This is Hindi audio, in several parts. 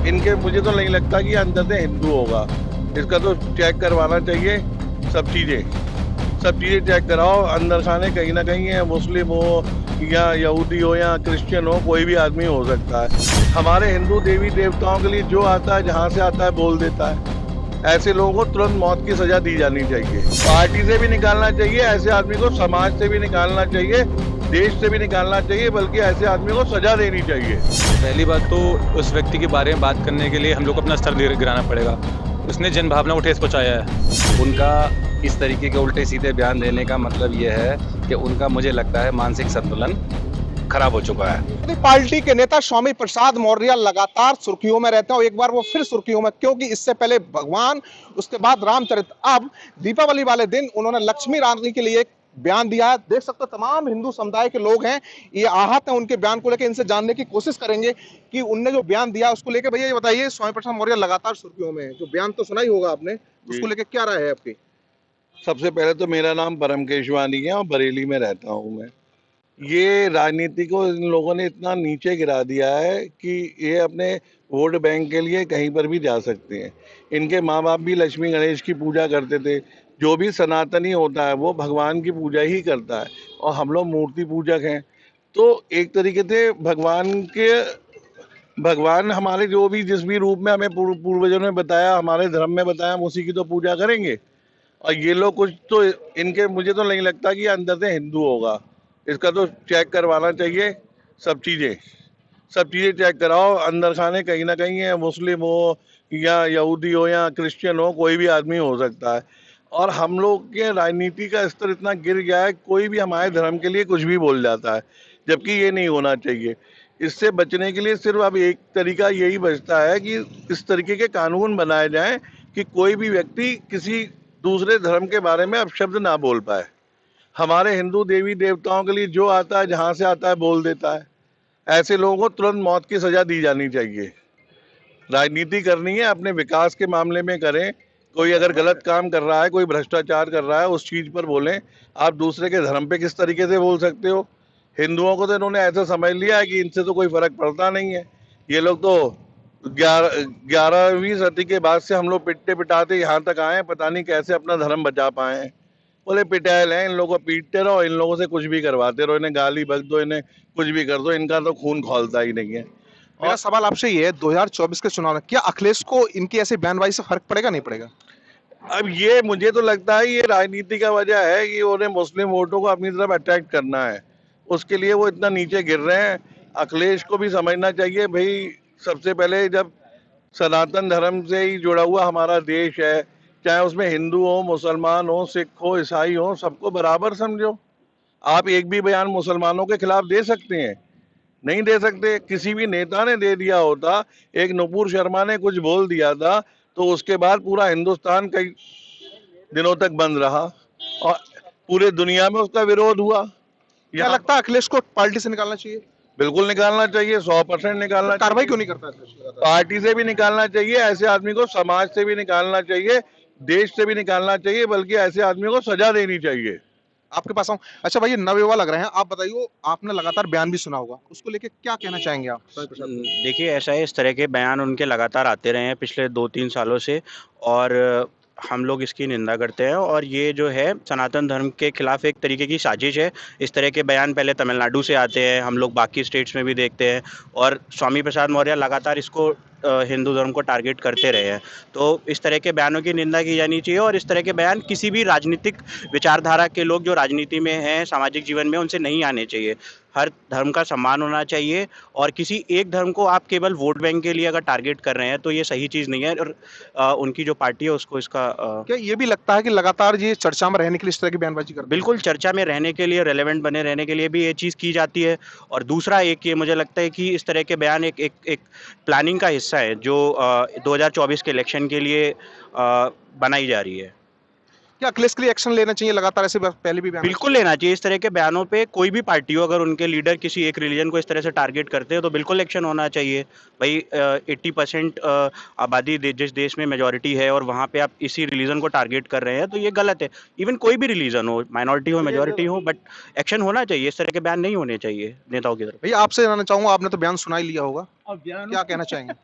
इनके मुझे तो नहीं लगता कि ये अंदर से हिंदू होगा। इसका तो चेक करवाना चाहिए सब चीज़ें चेक कराओ। अंदर खाने कहीं ना कहीं है, मुस्लिम हो या यहूदी हो या क्रिश्चियन हो, कोई भी आदमी हो सकता है। हमारे हिंदू देवी देवताओं के लिए जो आता है, जहाँ से आता है बोल देता है। ऐसे लोगों को तुरंत मौत की सजा दी जानी चाहिए। पार्टी से भी निकालना चाहिए ऐसे आदमी को, समाज से भी निकालना चाहिए, देश से भी निकालना चाहिए, बल्कि ऐसे आदमी को सजा देनी चाहिए। पहली बात तो उस व्यक्ति के बारे में बात करने के लिए हम लोग को अपना स्तर गिराना पड़ेगा। उसने जन भावना को ठेस पहुंचाया है। उनका इस तरीके के उल्टे सीधे बयान देने का मतलब ये है कि उनका, मुझे लगता है, मानसिक संतुलन खराब हो चुका है। पार्टी के नेता स्वामी प्रसाद मौर्य लगातार सुर्खियों में रहते हैं और एक बार वो फिर सुर्खियों में, क्योंकि इससे पहले भगवान, उसके बाद रामचरित, अब दीपावली वाले दिन उन्होंने लक्ष्मी रानी के लिए एक बयान दिया है। देख सकते हो तमाम हिंदू समुदाय के लोग हैं, ये आहत हैं उनके बयान को लेकर। इनसे जानने की कोशिश करेंगे कि उनने जो बयान दिया उसको लेकर। भैया ये बताइए, स्वामी प्रसाद मौर्य लगातार सुर्खियों में, जो बयान तो सुना ही होगा आपने, उसको लेकर क्या राय है आपकी? सबसे पहले तो मेरा नाम परम केशवानी है और बरेली में रहता हूँ मैं। ये राजनीति को इन लोगों ने इतना नीचे गिरा दिया है कि ये अपने वोट बैंक के लिए कहीं पर भी जा सकते हैं। इनके माँ बाप भी लक्ष्मी गणेश की पूजा करते थे। जो भी सनातनी होता है वो भगवान की पूजा ही करता है, और हम लोग मूर्ति पूजक हैं। तो एक तरीके से भगवान हमारे जो भी जिस भी रूप में हमें पूर्वजों ने बताया, हमारे धर्म में बताया, हम उसी की तो पूजा करेंगे। और ये लोग कुछ तो इनके, मुझे तो नहीं लगता कि ये अंदर से हिंदू होगा। इसका तो चेक करवाना चाहिए सब चीज़ें चेक कराओ। अंदर खाने कहीं ना कहीं है, मुस्लिम हो या यहूदी हो या क्रिश्चियन हो, कोई भी आदमी हो सकता है। और हम लोग के राजनीति का स्तर इतना गिर गया है, कोई भी हमारे धर्म के लिए कुछ भी बोल जाता है, जबकि ये नहीं होना चाहिए। इससे बचने के लिए सिर्फ अब एक तरीका यही बचता है कि इस तरीके के कानून बनाए जाएं कि कोई भी व्यक्ति किसी दूसरे धर्म के बारे में अपशब्द ना बोल पाए। हमारे हिंदू देवी देवताओं के लिए जो आता है, जहाँ से आता है बोल देता है। ऐसे लोगों को तुरंत मौत की सजा दी जानी चाहिए। राजनीति करनी है, अपने विकास के मामले में करें। कोई अगर गलत काम कर रहा है, कोई भ्रष्टाचार कर रहा है, उस चीज़ पर बोलें। आप दूसरे के धर्म पे किस तरीके से बोल सकते हो? हिंदुओं को तो इन्होंने ऐसा समझ लिया है कि इनसे तो कोई फर्क पड़ता नहीं है। ये लोग तो 11वीं सदी के बाद से हम लोग पिटते पिटाते यहाँ तक आए हैं, पता नहीं कैसे अपना धर्म बचा पाए हैं। बोले पिटाइल हैं, इन लोगों को पीटते रहो, इन लोगों से कुछ भी करवाते रहो, इन्हें गाली बक दो, इन्हें कुछ भी कर दो, इनका तो खून खौलता ही नहीं है। मेरा सवाल आपसे ये है, 2024 के चुनाव में क्या अखिलेश को इनकी ऐसी बयानबाजी से फर्क पड़ेगा, नहीं पड़ेगा? अब ये मुझे तो लगता है ये राजनीति का वजह है कि उन्हें मुस्लिम वोटों को अपनी तरफ अट्रैक्ट करना है, उसके लिए वो इतना नीचे गिर रहे हैं। अखिलेश को भी समझना चाहिए भाई, सबसे पहले जब सनातन धर्म से ही जुड़ा हुआ हमारा देश है, चाहे उसमें हिंदू हो, मुसलमान हो, सिख हो, ईसाई हो, सबको बराबर समझो। आप एक भी बयान मुसलमानों के खिलाफ दे सकते हैं? नहीं दे सकते। किसी भी नेता ने दे दिया होता, एक नुपुर शर्मा ने कुछ बोल दिया था, तो उसके बाद पूरा हिंदुस्तान कई दिनों तक बंद रहा और पूरे दुनिया में उसका विरोध हुआ। क्या लगता है अखिलेश को पार्टी से निकालना चाहिए? बिल्कुल निकालना चाहिए, 100% निकालना कार्रवाई चाहिए। क्यों नहीं करता अखिलेश लगातार? पार्टी से भी निकालना चाहिए ऐसे आदमी को, समाज से भी निकालना चाहिए, देश से भी निकालना चाहिए, बल्कि ऐसे आदमी को सजा देनी चाहिए। आपके पास आऊं। अच्छा भाई, नवे युवा लग रहे हैं, आप बताइए, आपने लगातार बयान भी सुना होगा, उसको लेके क्या कहना चाहेंगे आप? देखिए, ऐसा है, इस तरह के बयान उनके लगातार आते रहे हैं पिछले 2-3 सालों से, और हम लोग इसकी निंदा करते हैं। और ये जो है सनातन धर्म के खिलाफ एक तरीके की साजिश है। इस तरह के बयान पहले तमिलनाडु से आते हैं, हम लोग बाकी स्टेट्स में भी देखते हैं, और स्वामी प्रसाद मौर्य लगातार इसको हिंदू धर्म को टारगेट करते रहे हैं। तो इस तरह के बयानों की निंदा की जानी चाहिए, और इस तरह के बयान किसी भी राजनीतिक विचारधारा के लोग जो राजनीति में हैं, सामाजिक जीवन में, उनसे नहीं आने चाहिए। हर धर्म का सम्मान होना चाहिए, और किसी एक धर्म को आप केवल वोट बैंक के लिए अगर टारगेट कर रहे हैं तो ये सही चीज़ नहीं है। और उनकी जो पार्टी है उसको इसका क्या ये भी लगता है कि लगातार ये चर्चा में रहने के लिए इस तरह की बयानबाजी करते हैं? बिल्कुल, चर्चा में रहने के लिए, रेलेवेंट बने रहने के लिए भी ये चीज़ की जाती है। और दूसरा एक ये मुझे लगता है कि इस तरह के बयान एक प्लानिंग का हिस्सा है जो 2024 के इलेक्शन के लिए बनाई जा रही है। क्या अखिलेश के लिए एक्शन लेना चाहिए? लगातार ऐसे पहले भी बयान बिल्कुल लेना चाहिए। इस तरह के बयानों पे कोई भी पार्टी हो, अगर उनके लीडर किसी एक रिलीजन को इस तरह से टारगेट करते हैं तो बिल्कुल एक्शन होना चाहिए। भाई 80% आबादी जिस देश में मेजॉरिटी है और वहाँ पे आप इसी रिलीजन को टारगेट कर रहे हैं तो ये गलत है। इवन कोई भी रिलीजन हो, माइनॉरिटी हो, मेजॉरिटी हो, बट एक्शन होना चाहिए। इस तरह के बयान नहीं होने चाहिए नेताओं की तरफ। भैया आपसे जानना चाहूंगा, आपने तो बयान सुना ही लिया होगा, क्या कहना चाहेंगे?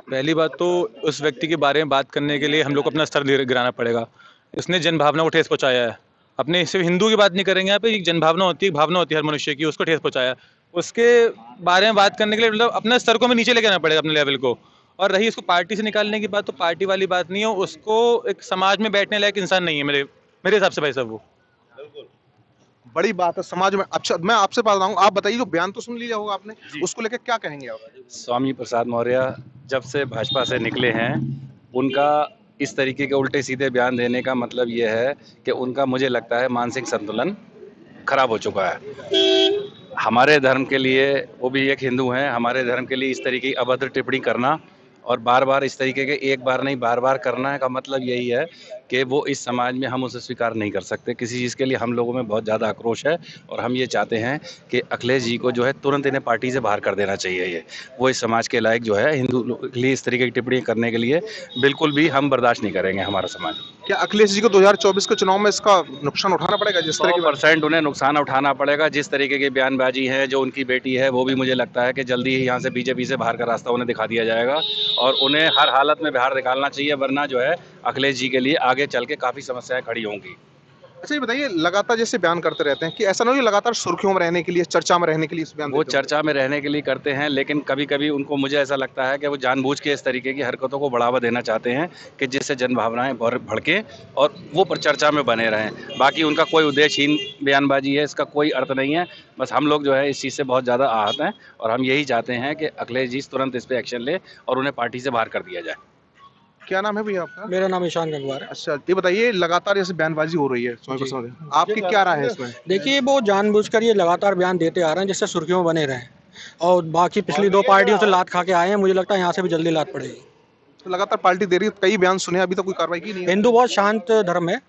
पहली बात तो उस व्यक्ति के बारे में बात करने के लिए हम लोग को अपना स्तर गिराना पड़ेगा। इसने जन भावना को ठेस पहुंचाया है। अपने सिर्फ हिंदू की बात नहीं करेंगे, यहाँ पे एक जन भावना होती है, भावना होती है हर मनुष्य की, उसको ठेस पहुंचाया। उसके बारे में बात करने के लिए मतलब अपने स्तर को हमें नीचे लेके आना पड़ेगा, अपने लेवल को। और रही इसको पार्टी से निकालने की बात, तो पार्टी वाली बात नहीं है, उसको एक समाज में बैठने लायक इंसान नहीं है मेरे हिसाब से भाई साहब। वो बड़ी बात है समाज में। अच्छा, मैं आपसे बात रहा हूँ, आप बताइए, जो बयान तो सुन लिया होगा आपने, उसको लेकर क्या कहेंगे आप? स्वामी प्रसाद मौर्य जब से भाजपा से निकले हैं, उनका इस तरीके के उल्टे सीधे बयान देने का मतलब ये है कि उनका, मुझे लगता है, मानसिक संतुलन खराब हो चुका है। हमारे धर्म के लिए, वो भी एक हिंदू हैं, हमारे धर्म के लिए इस तरीके की अभद्र टिप्पणी करना और बार बार इस तरीके के, एक बार नहीं बार बार करना का मतलब यही है कि वो इस समाज में, हम उसे स्वीकार नहीं कर सकते। किसी चीज़ के लिए हम लोगों में बहुत ज़्यादा आक्रोश है और हम ये चाहते हैं कि अखिलेश जी को जो है तुरंत इन्हें पार्टी से बाहर कर देना चाहिए। ये वो इस समाज के लायक जो है, हिंदू के लिए इस तरीके की टिप्पणी करने के लिए बिल्कुल भी हम बर्दाश्त नहीं करेंगे हमारा समाज। क्या अखिलेश जी को 2024 के चुनाव में इसका नुकसान उठाना पड़ेगा? जिस तरह की 100% उन्हें नुकसान उठाना पड़ेगा। जिस तरीके की बयानबाजी है, जो उनकी बेटी है, वो भी मुझे लगता है कि जल्दी ही यहाँ से बीजेपी से बाहर का रास्ता उन्हें दिखा दिया जाएगा और उन्हें हर हालत में बाहर निकालना चाहिए, वरना जो है अखिलेश जी के लिए आगे चल के काफ़ी समस्याएं खड़ी होंगी। अच्छा, ये बताइए, लगातार जैसे बयान करते रहते हैं कि ऐसा नहीं हो लगातार सुर्खियों में रहने के लिए, चर्चा में रहने के लिए इस बयान वो देते हो? चर्चा में रहने के लिए करते हैं, लेकिन कभी कभी उनको, मुझे ऐसा लगता है कि वो जानबूझ के इस तरीके की हरकतों को बढ़ावा देना चाहते हैं कि जिससे जन भावनाएं भड़कें और वो पर चर्चा में बने रहें। बाकी उनका कोई उद्देश्यहीन बयानबाजी है, इसका कोई अर्थ नहीं है। बस हम लोग जो है इस चीज़ से बहुत ज़्यादा आहत हैं और हम यही चाहते हैं कि अखिलेश जी तुरंत इस पर एक्शन ले और उन्हें पार्टी से बाहर कर दिया जाए। क्या नाम है भैया आपका? मेरा नाम ईशान गंगवार है। अच्छा, ये बताइए, लगातार जैसे बयानबाजी हो रही है स्वामी प्रसाद मौर्य, आपकी क्या राय है इसमें? देखिए, वो जानबूझकर ये लगातार बयान देते आ रहे हैं जिससे सुर्खियों में बने रहें और बाकी पिछली दो पार्टियों से लात खा के आए हैं। मुझे लगता है यहाँ से भी जल्दी लात पड़ेगी। तो लगातार पार्टी दे रही है, कई बयान सुने, अभी तक कोई कार्रवाई की नहीं है। हिंदू बहुत शांत धर्म है,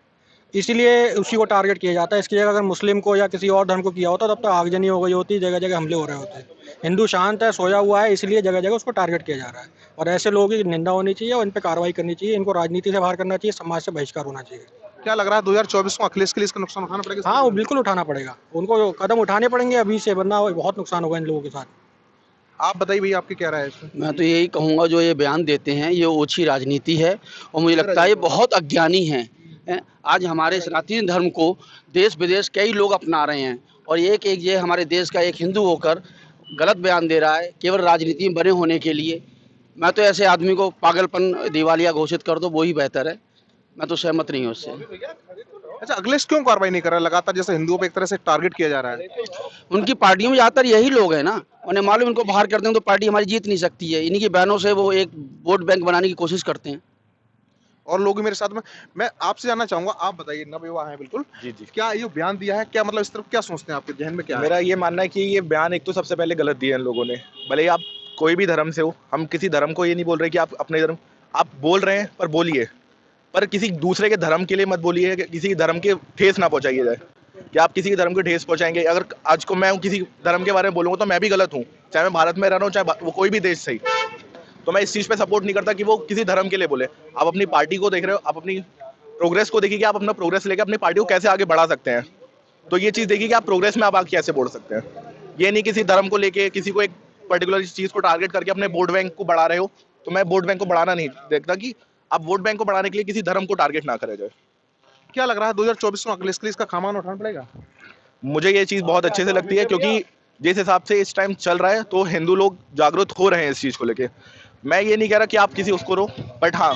इसीलिए उसी को टारगेट किया जाता है। इसकी जगह अगर मुस्लिम को या किसी और धर्म को किया होता तब तक आगजनी हो गई होती, जगह जगह हमले हो रहे होते। हिंदू शांत है, सोया हुआ है, इसलिए जगह जगह उसको टारगेट किया जा रहा है और ऐसे लोगों की निंदा होनी चाहिए और इन पर कार्रवाई करनी चाहिए। इनको राजनीति से बाहर करना चाहिए, समाज से बहिष्कार होना चाहिए। क्या लग रहा है 2024 को अखिलेश के लिए इसका नुकसान उठाना पड़ेगा? हाँ, वो बिल्कुल उठाना पड़ेगा, उनको कदम उठाने पड़ेंगे अभी से, वरना बहुत नुकसान होगा इन लोगों के साथ। आप बताइए भैया, आपकी क्या राय है इसमें? मैं तो यही कहूँगा, जो ये बयान देते हैं ये ओछी राजनीति है और मुझे लगता है ये बहुत अज्ञानी हैं। आज हमारे सनातन धर्म को देश विदेश कई लोग अपना रहे हैं और एक एक ये हमारे देश का एक हिंदू होकर गलत बयान दे रहा है केवल राजनीति में बने होने के लिए। मैं तो ऐसे आदमी को पागलपन, दिवालिया घोषित कर दो, वो ही बेहतर है। मैं तो सहमत नहीं हूँ उससे। अच्छा, अखिलेश क्यों कार्रवाई नहीं कर रहा है? लगातार जैसे हिंदुओं पे एक तरह से टारगेट किया जा रहा है। उनकी पार्टियों में ज़्यादातर यही लोग हैं ना, उन्हें मालूम इनको बाहर कर दें तो पार्टी हमारी जीत नहीं सकती है। इन्हीं की बयानों से वो एक वोट बैंक बनाने की कोशिश करते हैं। और लोग भी मेरे साथ में, मैं आपसे जानना चाहूंगा, आप बताइए, नवयुवा हैं बिल्कुल, जी जी, क्या ये बयान दिया है, क्या मतलब इस तरफ क्या सोचते हैं, आपके जहन में क्या है? मेरा ये मानना है कि ये बयान एक तो सबसे पहले गलत दिया है इन लोगों ने। भले ही आप कोई भी धर्म से हो, हम किसी धर्म को ये नहीं बोल रहे कि आप अपने धर्म, आप बोल रहे हैं पर बोलिए, पर किसी दूसरे के धर्म के लिए मत बोलिए, किसी धर्म के ठेस ना पहुंचाइए जाए कि आप किसी के धर्म के ठेस पहुंचाएंगे। अगर आज को मैं किसी धर्म के बारे में बोलूँगा तो मैं भी गलत हूँ, चाहे मैं भारत में रह रहा हूँ, चाहे वो कोई भी देश सही। तो मैं इस चीज़ पे सपोर्ट नहीं करता कि वो किसी धर्म के लिए बोले। आप अपनी पार्टी को देख रहे हो, आप अपनी प्रोग्रेस को देखिए कि आप अपना प्रोग्रेस लेकर अपनी पार्टी को कैसे आगे बढ़ा सकते हैं। तो ये चीज़ देखिए कि आप प्रोग्रेस में आप आगे कैसे बढ़ सकते हैं। ये नहीं किसी धर्म को लेके, किसी को एक पर्टिकुलर चीज़ को टारगेट करके अपने वोट बैंक को बढ़ा रहे हो। तो मैं वोट बैंक को बढ़ाना नहीं देखता कि आप वोट बैंक को बढ़ाने के लिए किसी धर्म को टारगेट ना करे जाए। क्या लग रहा है 2024 में अखिलेश के लिए इसका खामान उठाना पड़ेगा? मुझे ये चीज़ बहुत अच्छे से लगती है, क्योंकि जिस हिसाब से इस टाइम चल रहा है तो हिंदू लोग जागरूक हो रहे हैं इस चीज़ को लेके। मैं ये नहीं कह रहा कि आप किसी उसको रो, बट हाँ,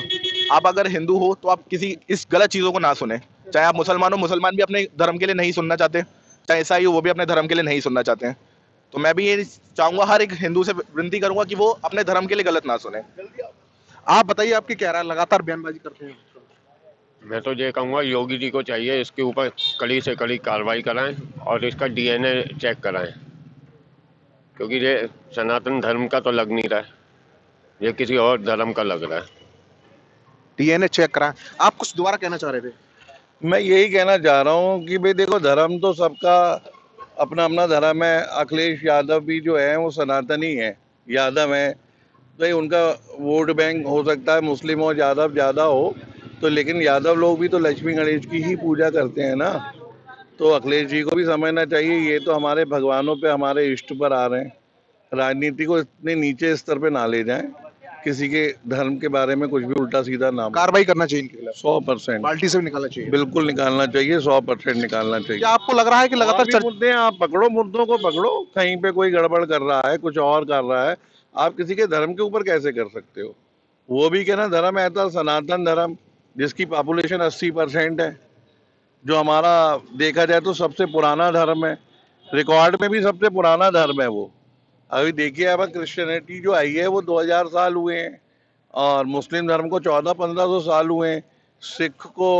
आप अगर हिंदू हो तो आप किसी इस गलत चीज़ों को ना सुने। चाहे आप मुसलमान हो, मुसलमान भी अपने धर्म के लिए नहीं सुनना चाहते, चाहे ईसाई हो, वो भी अपने धर्म के लिए नहीं सुनना चाहते हैं। तो मैं भी ये चाहूँगा, हर एक हिंदू से विनती करूँगा कि वो अपने धर्म के लिए गलत ना सुने। आप बताइए, आपकी क्या राय? लगातार बयानबाजी करते हैं। मैं तो ये कहूँगा योगी जी को चाहिए इसके ऊपर कड़ी से कड़ी कार्रवाई कराएं और इसका डीएनए चेक कराएं, क्योंकि ये सनातन धर्म का तो लग नहीं रहा है, ये किसी और धर्म का लग रहा है। डीएनए चेक कराएं। आप कुछ दोबारा कहना चाह रहे थे? मैं यही कहना चाह रहा हूँ कि भाई देखो, धर्म तो सबका अपना अपना धर्म है। अखिलेश यादव भी जो है वो सनातनी है, यादव है, तो ये उनका वोट बैंक हो सकता है मुस्लिम और यादव ज़्यादा हो, तो लेकिन यादव लोग भी तो लक्ष्मी गणेश की ही पूजा करते हैं ना। तो अखिलेश जी को भी समझना चाहिए, ये तो हमारे भगवानों पे, हमारे इष्ट पर आ रहे हैं। राजनीति को इतने नीचे स्तर पे ना ले जाएं। किसी के धर्म के बारे में कुछ भी उल्टा सीधा नाम। कार्रवाई करना चाहिए इनके खिलाफ, 100% पार्टी से भी निकालना चाहिए। बिल्कुल निकालना चाहिए, 100% निकालना चाहिए। क्या आपको लग रहा है कि लगातार और भी मुद्दे हैं, आप पकड़ो, मुद्दों को पकड़ो। कहीं पे कोई गड़बड़ कर रहा है, कुछ और कर रहा है, आप किसी के धर्म के ऊपर कैसे कर सकते हो? वो भी क्या ना, धर्म ऐसा सनातन धर्म जिसकी पॉपुलेशन 80% है, जो हमारा देखा जाए तो सबसे पुराना धर्म है, रिकॉर्ड में भी सबसे पुराना धर्म है वो। अभी देखिए, अब क्रिश्चियनिटी जो आई है वो 2000 साल हुए हैं, और मुस्लिम धर्म को 1400-1500 साल हुए हैं, सिख को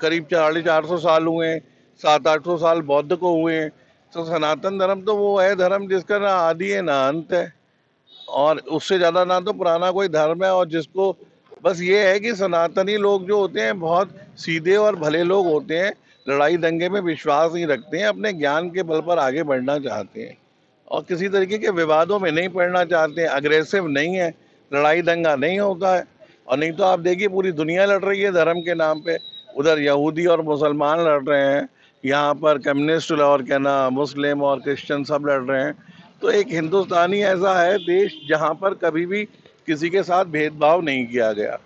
करीब 450 साल हुए हैं, 700-800 साल बौद्ध को हुए हैं। तो सनातन धर्म तो वो है धर्म जिसका ना आदि है ना अंत है, और उससे ज़्यादा ना तो पुराना कोई धर्म है। और जिसको बस ये है कि सनातनी लोग जो होते हैं बहुत सीधे और भले लोग होते हैं, लड़ाई दंगे में विश्वास नहीं रखते हैं, अपने ज्ञान के बल पर आगे बढ़ना चाहते हैं और किसी तरीके के विवादों में नहीं पड़ना चाहते हैं, अग्रेसिव नहीं है, लड़ाई दंगा नहीं होता है। और नहीं तो आप देखिए पूरी दुनिया लड़ रही है धर्म के नाम पे, उधर यहूदी और मुसलमान लड़ रहे हैं, यहाँ पर कम्युनिस्ट और क्या ना मुस्लिम और क्रिश्चियन सब लड़ रहे हैं। तो एक हिंदुस्तानी ऐसा है देश जहाँ पर कभी भी किसी के साथ भेदभाव नहीं किया गया।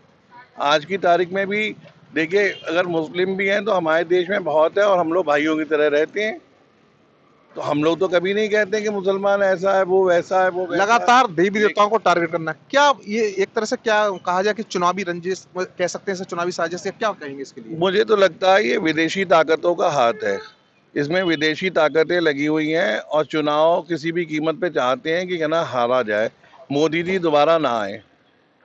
आज की तारीख में भी देखिए, अगर मुस्लिम भी हैं तो हमारे देश में बहुत है और हम लोग भाइयों की तरह रहते हैं। तो हम लोग तो कभी नहीं कहते कि मुसलमान ऐसा है, वो वैसा है, वो वैसा है। लगातार देवी देवताओं को टारगेट करना, क्या ये एक तरह से क्या कहा जाए कि चुनावी रंजिश कह सकते हैं, इसे चुनावी साजिश, या क्या कहेंगे इसके लिए? मुझे तो लगता है ये विदेशी ताकतों का हाथ है, इसमें विदेशी ताकतें लगी हुई हैं और चुनाव किसी भी कीमत पे चाहते हैं कि क्या ना हारा जाए, मोदी जी दोबारा ना आए।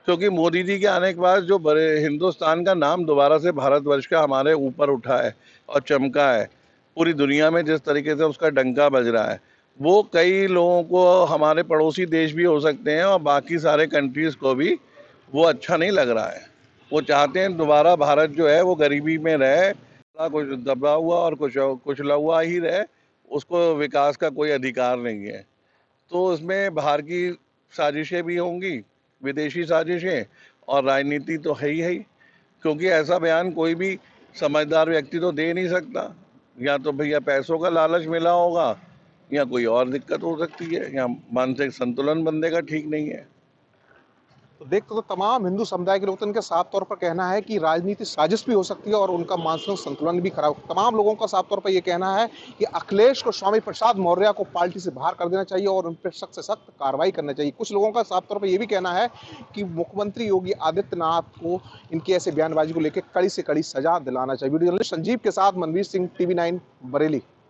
क्योंकि मोदी जी के आने के बाद जो बड़े हिंदुस्तान का नाम दोबारा से भारतवर्ष का हमारे ऊपर उठा है और चमका है, पूरी दुनिया में जिस तरीके से उसका डंका बज रहा है, वो कई लोगों को, हमारे पड़ोसी देश भी हो सकते हैं और बाकी सारे कंट्रीज़ को भी वो अच्छा नहीं लग रहा है। वो चाहते हैं दोबारा भारत जो है वो गरीबी में रहे, कुछ दबा हुआ और कुचला हुआ ही रहे, उसको विकास का कोई अधिकार नहीं है। तो इसमें बाहर की साजिशें भी होंगी, विदेशी साजिशें, और राजनीति तो है ही, क्योंकि ऐसा बयान कोई भी समझदार व्यक्ति तो दे नहीं सकता। या तो भैया पैसों का लालच मिला होगा, या कोई और दिक्कत हो सकती है, या मानसिक संतुलन बंदे का ठीक नहीं है। तो देखते तो तमाम हिंदू समुदाय के लोग तो इनका साफ तौर पर कहना है कि राजनीति साजिश भी हो सकती है और उनका मानसिक संतुलन भी खराब। तमाम लोगों का साफ तौर पर यह कहना है कि अखिलेश को, स्वामी प्रसाद मौर्य को पार्टी से बाहर कर देना चाहिए और उन पर सख्त से सख्त कार्रवाई करना चाहिए। कुछ लोगों का साफ तौर पर यह भी कहना है कि मुख्यमंत्री योगी आदित्यनाथ को इनकी ऐसे बयानबाजी को लेकर कड़ी से कड़ी सजा दिलाना चाहिए। वीडियो जर्नलिस्ट संजीव के साथ मनवीर सिंह, TV9 बरेली।